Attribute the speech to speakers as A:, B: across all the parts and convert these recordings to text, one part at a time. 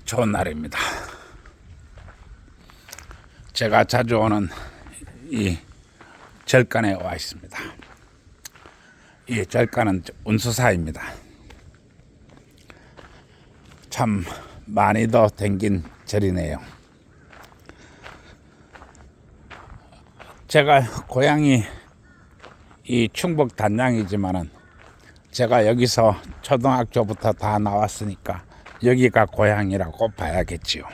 A: 좋은 날입니다. 제가 자주 오는 이 절간에 와 있습니다. 이 절간은 운수사입니다. 참 많이도 댕긴 절이네요. 제가 고향이 이 충북 단양이지만은 제가 여기서 초등학교부터 다 나왔으니까 여기가 고향이라고 봐야겠지요.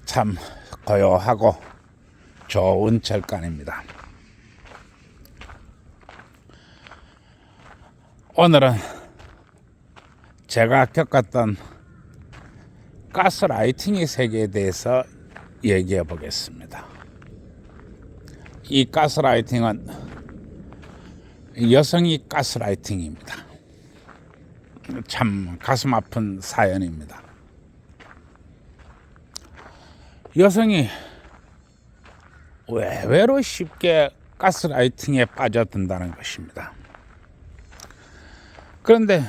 A: 참 고요하고 좋은 절간입니다. 오늘은 제가 겪었던 가스라이팅의 세계에 대해서 얘기해 보겠습니다. 이 가스라이팅은 여성이 가스라이팅입니다. 참 가슴 아픈 사연입니다. 여성이 의외로 쉽게 가스라이팅에 빠져든다는 것입니다. 그런데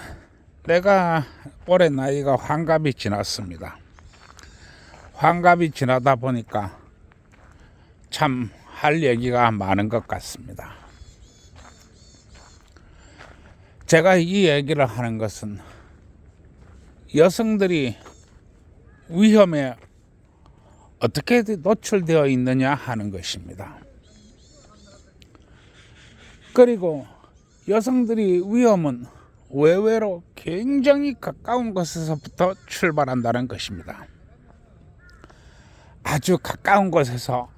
A: 내가 올해 나이가 환갑이 지났습니다. 환갑이 지나다 보니까 참 할 얘기가 많은 것 같습니다. 제가 이 얘기를 하는 것은 여성들이 위험에 어떻게 노출되어 있느냐 하는 것입니다. 그리고 여성들이 위험은 외외로 굉장히 가까운 곳에서부터 출발한다는 것입니다. 아주 가까운 곳에서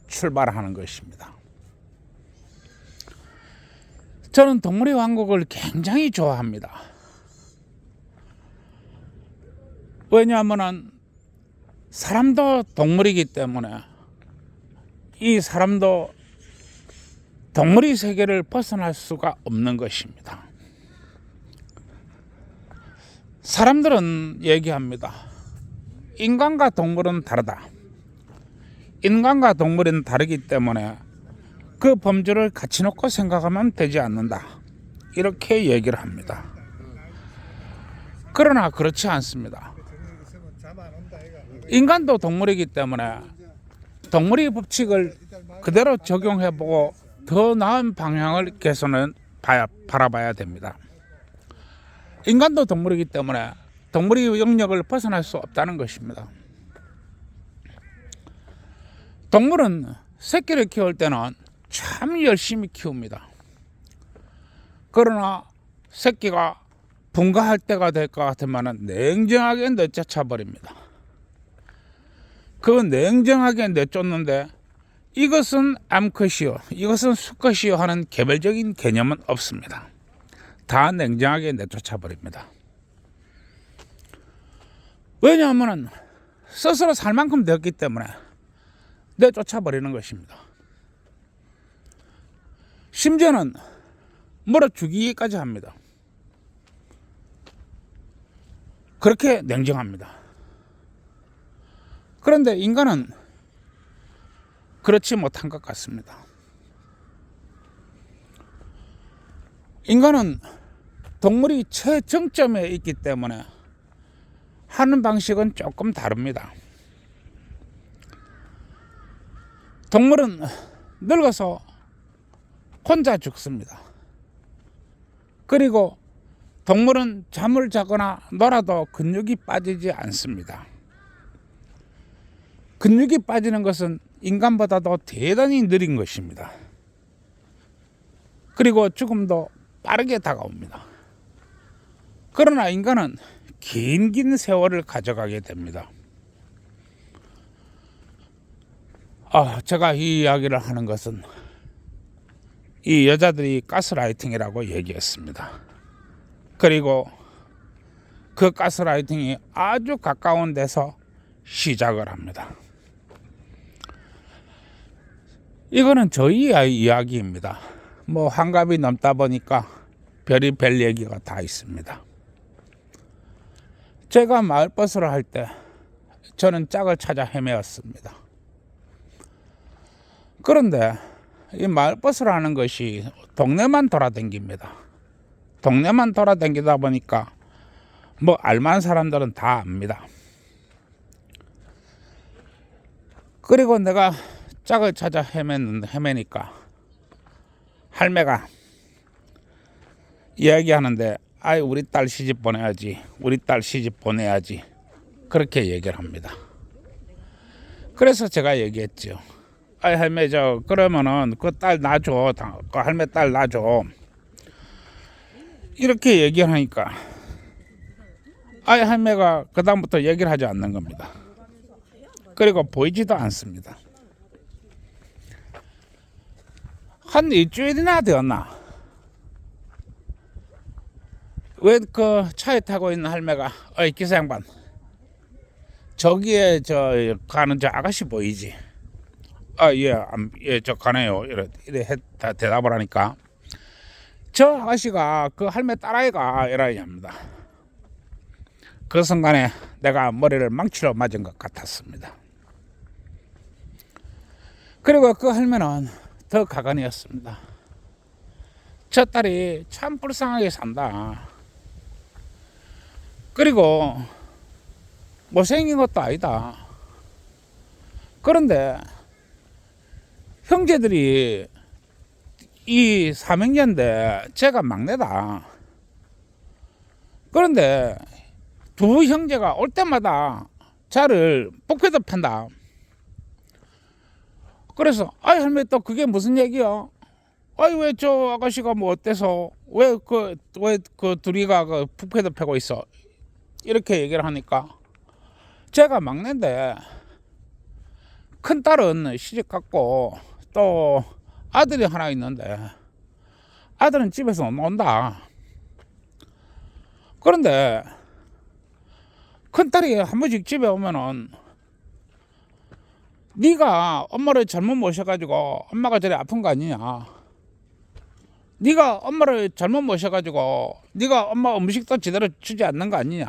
A: 출발하는 것입니다. 저는 동물의 왕국을 굉장히 좋아합니다. 왜냐하면 사람도 동물이기 때문에 이 사람도 동물의 세계를 벗어날 수가 없는 것입니다. 사람들은 얘기합니다. 인간과 동물은 다르다. 인간과 동물은 다르기 때문에 그 범주를 같이 놓고 생각하면 되지 않는다. 이렇게 얘기를 합니다. 그러나 그렇지 않습니다. 인간도 동물이기 때문에 동물의 법칙을 그대로 적용해보고 더 나은 방향을 개선은 바라봐야 됩니다. 인간도 동물이기 때문에 동물의 영역을 벗어날 수 없다는 것입니다. 동물은 새끼를 키울 때는 참 열심히 키웁니다. 그러나 새끼가 분가할 때가 될 것 같으면 냉정하게 내쫓아 버립니다. 그 냉정하게 내쫓는데 이것은 암컷이요, 이것은 수컷이요 하는 개별적인 개념은 없습니다. 다 냉정하게 내쫓아 버립니다. 왜냐하면 스스로 살 만큼 되었기 때문에 내쫓아 버리는 것입니다. 심지어는 물어 죽이기까지 합니다. 그렇게 냉정합니다. 그런데 인간은 그렇지 못한 것 같습니다. 인간은 동물이 최정점에 있기 때문에 하는 방식은 조금 다릅니다. 동물은 늙어서 혼자 죽습니다. 그리고 동물은 잠을 자거나 놀아도 근육이 빠지지 않습니다. 근육이 빠지는 것은 인간보다도 대단히 느린 것입니다. 그리고 죽음도 빠르게 다가옵니다. 그러나 인간은 긴 세월을 가져가게 됩니다. 제가 이 이야기를 하는 것은 이 여자들이 가스라이팅이라고 얘기했습니다. 그리고 그 가스라이팅이 아주 가까운 데서 시작을 합니다. 이거는 저희 이야기입니다. 환갑이 넘다 보니까 별의별 얘기가 다 있습니다. 제가 마을버스를 할 때 저는 짝을 찾아 헤매었습니다. 그런데 이 마을버스라는 것이 동네만 돌아다닙니다. 동네만 돌아다니다 보니까 뭐 알만한 사람들은 다 압니다. 그리고 내가 짝을 찾아 헤매니까 할매가 이야기하는데, 아이 우리 딸 시집 보내야지, 우리 딸 시집 보내야지, 그렇게 얘기를 합니다. 그래서 제가 얘기했죠. 아이 할매, 저 그러면은 그 딸 놔줘, 그 할매 딸 놔줘, 이렇게 얘기를 하니까 아이 할매가 그 다음부터 얘기를 하지 않는 겁니다. 그리고 보이지도 않습니다. 한 일주일이나 되었나, 왜 그 차에 타고 있는 할매가, 어이 기사 양반, 저기에 저 가는 저 아가씨 보이지? 예, 저 가네요. 이래 대답을 하니까, 저 아가씨가 그 할매 딸아이가, 이라 합니다. 그 순간에 내가 머리를 망치로 맞은 것 같았습니다. 그리고 그 할매는 더 가관이었습니다. 저 딸이 참 불쌍하게 산다. 그리고 못생긴 것도 아니다. 그런데 형제들이 이 삼형제인데 제가 막내다. 그런데 두 형제가 올 때마다 저를 복패도 팬다. 그래서 아이 할매, 또 그게 무슨 얘기야? 아이 왜 저 아가씨가 뭐 어때서 왜 그 둘이가 그 북패도 패고 있어? 이렇게 얘기를 하니까, 제가 막내인데 큰 딸은 시집 갔고 또 아들이 하나 있는데 아들은 집에서 못 논다. 그런데 큰 딸이 한 번씩 집에 오면은 네가 엄마를 잘못 모셔가지고 엄마가 저리 아픈 거 아니냐, 네가 엄마를 잘못 모셔가지고 네가 엄마 음식도 제대로 주지 않는 거 아니냐,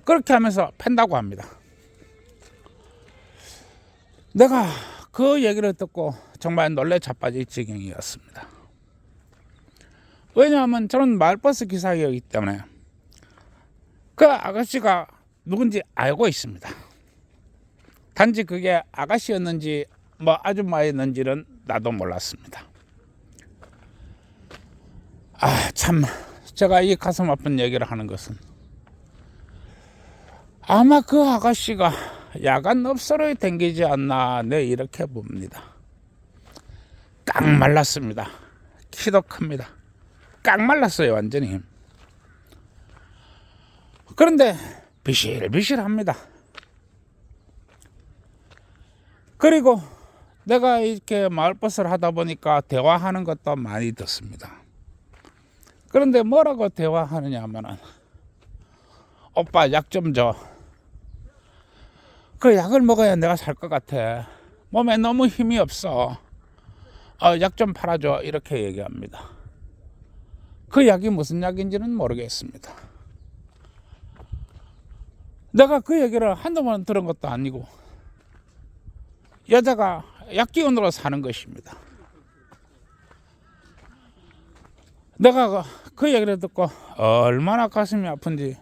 A: 그렇게 하면서 팬다고 합니다. 내가 그 얘기를 듣고 정말 놀래 자빠질 지경이었습니다. 왜냐하면 저는 마을버스 기사이기 때문에 그 아가씨가 누군지 알고 있습니다. 단지 그게 아가씨였는지 뭐 아줌마였는지는 나도 몰랐습니다. 참, 제가 이 가슴 아픈 얘기를 하는 것은, 아마 그 아가씨가 야간 업소를 댕기지 않나, 네, 이렇게 봅니다. 깡 말랐습니다. 키도 큽니다. 깡 말랐어요, 완전히. 그런데 비실비실합니다. 그리고 내가 이렇게 마을버스를 하다 보니까 대화하는 것도 많이 듣습니다. 그런데 뭐라고 대화하느냐 하면은, 오빠 약 좀 줘. 그 약을 먹어야 내가 살 것 같아. 몸에 너무 힘이 없어. 약 좀 팔아줘. 이렇게 얘기합니다. 그 약이 무슨 약인지는 모르겠습니다. 내가 그 얘기를 한두 번 들은 것도 아니고, 여자가 약 기운으로 사는 것입니다. 내가 그 얘기를 듣고 얼마나 가슴이 아픈지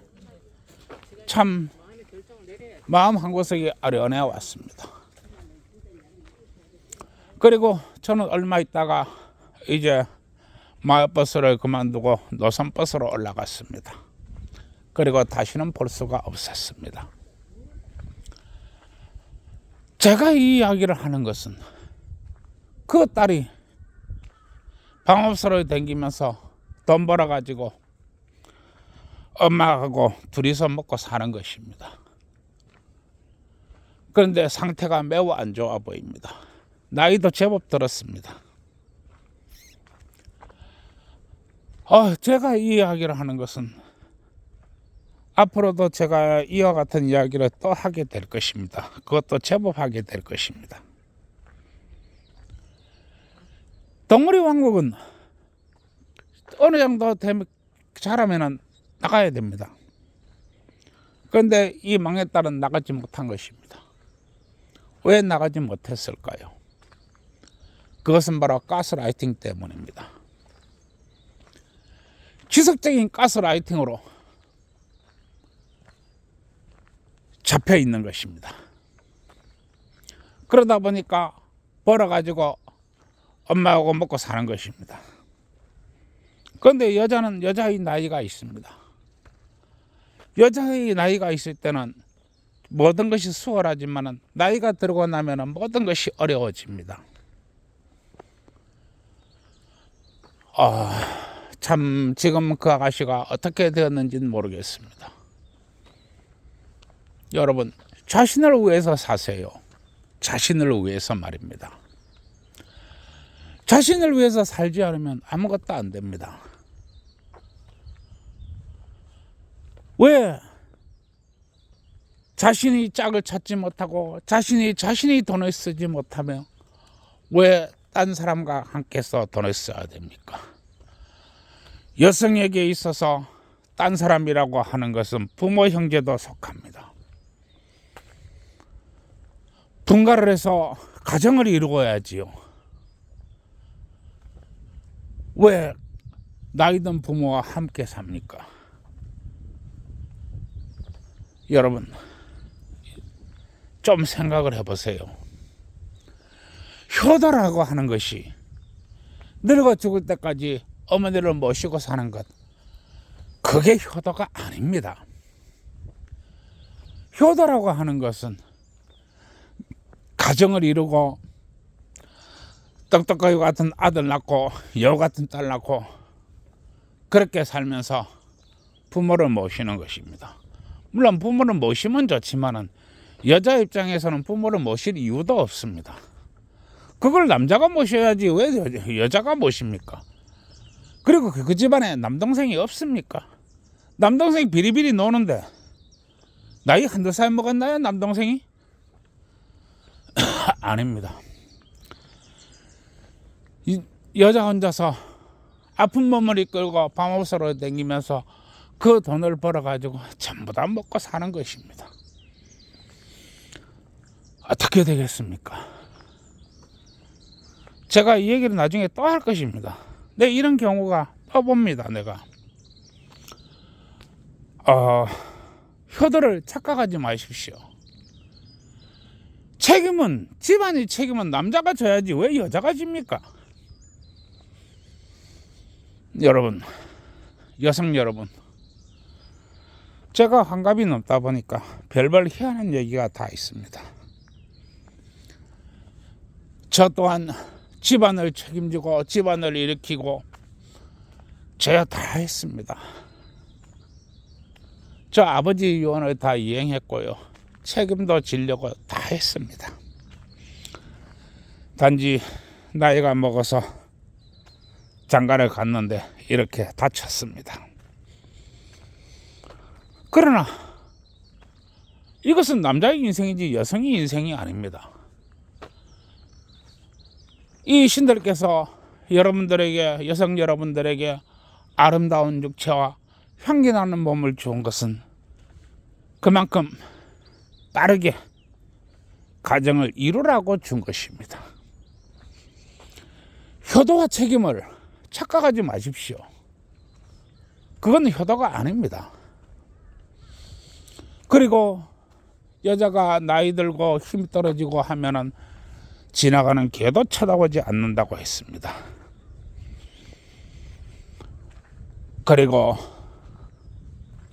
A: 참 마음 한구석이 아련해 왔습니다. 그리고 저는 얼마 있다가 이제 마을버스를 그만두고 노선버스로 올라갔습니다. 그리고 다시는 볼 수가 없었습니다. 제가 이 이야기를 하는 것은, 그 딸이 방업소를 다니면서 돈 벌어가지고 엄마하고 둘이서 먹고 사는 것입니다. 그런데 상태가 매우 안 좋아 보입니다. 나이도 제법 들었습니다. 제가 이 이야기를 하는 것은 앞으로도 제가 이와 같은 이야기를 또 하게 될 것입니다. 그것도 제법 하게 될 것입니다. 동물의 왕국은 어느 정도 잘하면 나가야 됩니다. 그런데 이 막내딸은 나가지 못한 것입니다. 왜 나가지 못했을까요? 그것은 바로 가스라이팅 때문입니다. 지속적인 가스라이팅으로 잡혀 있는 것입니다. 그러다 보니까 벌어가지고 엄마하고 먹고 사는 것입니다. 그런데 여자는 여자의 나이가 있습니다. 여자의 나이가 있을 때는 모든 것이 수월하지만 나이가 들고 나면 모든 것이 어려워집니다. 참 지금 그 아가씨가 어떻게 되었는지는 모르겠습니다. 여러분, 자신을 위해서 사세요. 자신을 위해서 말입니다. 자신을 위해서 살지 않으면 아무것도 안 됩니다. 왜 자신이 짝을 찾지 못하고 자신이 돈을 쓰지 못하며 왜 딴 사람과 함께서 돈을 써야 됩니까? 여성에게 있어서 딴 사람이라고 하는 것은 부모 형제도 속합니다. 분가를 해서 가정을 이루어야지요. 왜 나이든 부모와 함께 삽니까? 여러분, 좀 생각을 해보세요. 효도라고 하는 것이 늙어 죽을 때까지 어머니를 모시고 사는 것, 그게 효도가 아닙니다. 효도라고 하는 것은 가정을 이루고 떡떡거리 같은 아들 낳고 여우 같은 딸 낳고 그렇게 살면서 부모를 모시는 것입니다. 물론 부모를 모시면 좋지만은 여자 입장에서는 부모를 모실 이유도 없습니다. 그걸 남자가 모셔야지 왜 여자가 모십니까? 그리고 그 집안에 남동생이 없습니까? 남동생이 비리비리 노는데 나이 한두 살 먹었나요, 남동생이? 아닙니다. 여자 혼자서 아픈 몸을 이끌고 밤옷으로 다니면서 그 돈을 벌어가지고 전부 다 먹고 사는 것입니다. 어떻게 되겠습니까? 제가 이 얘기를 나중에 또 할 것입니다. 네, 이런 경우가 또 봅니다. 내가 효도를 착각하지 마십시오. 집안의 책임은 남자가 져야지 왜 여자가 집니까? 여러분, 여성 여러분, 제가 환갑이 넘다 보니까 별별 희한한 얘기가 다 있습니다. 저 또한 집안을 책임지고 집안을 일으키고 제가 다 했습니다. 저 아버지 유언을 다 이행했고요. 책임도 지려고 다 했습니다. 단지 나이가 먹어서 장가를 갔는데 이렇게 다쳤습니다. 그러나 이것은 남자의 인생이지 여성의 인생이 아닙니다. 이 신들께서 여러분들에게, 여성 여러분들에게 아름다운 육체와 향기나는 몸을 주은 것은 그만큼 빠르게 가정을 이루라고 준 것입니다. 효도와 책임을 착각하지 마십시오. 그건 효도가 아닙니다. 그리고 여자가 나이 들고 힘 떨어지고 하면은 지나가는 개도 쳐다보지 않는다고 했습니다. 그리고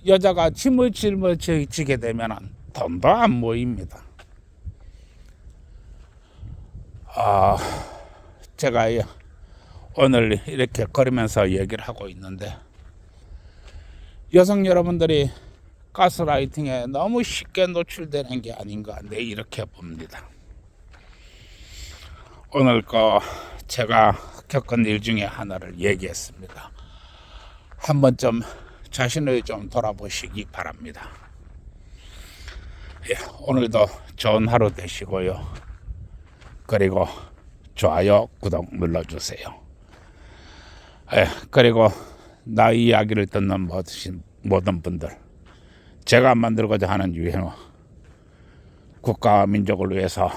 A: 여자가 짐을 지게 되면은 돈도 안 모입니다. 제가 오늘 이렇게 걸으면서 얘기를 하고 있는데 여성 여러분들이 가스라이팅에 너무 쉽게 노출되는 게 아닌가, 네, 이렇게 봅니다. 오늘 제가 겪은 일 중에 하나를 얘기했습니다. 한 번쯤 자신을 좀 돌아보시기 바랍니다. 오늘도 좋은 하루 되시고요. 그리고 좋아요, 구독 눌러주세요. 그리고 나 이야기를 듣는 모든 분들, 제가 만들고자 하는 유행어 국가와 민족을 위해서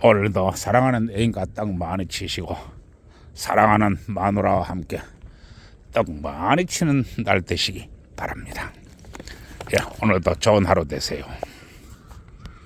A: 오늘도 사랑하는 애인과 떡 많이 치시고 사랑하는 마누라와 함께 떡 많이 치는 날 되시기 바랍니다. 오늘도 좋은 하루 되세요.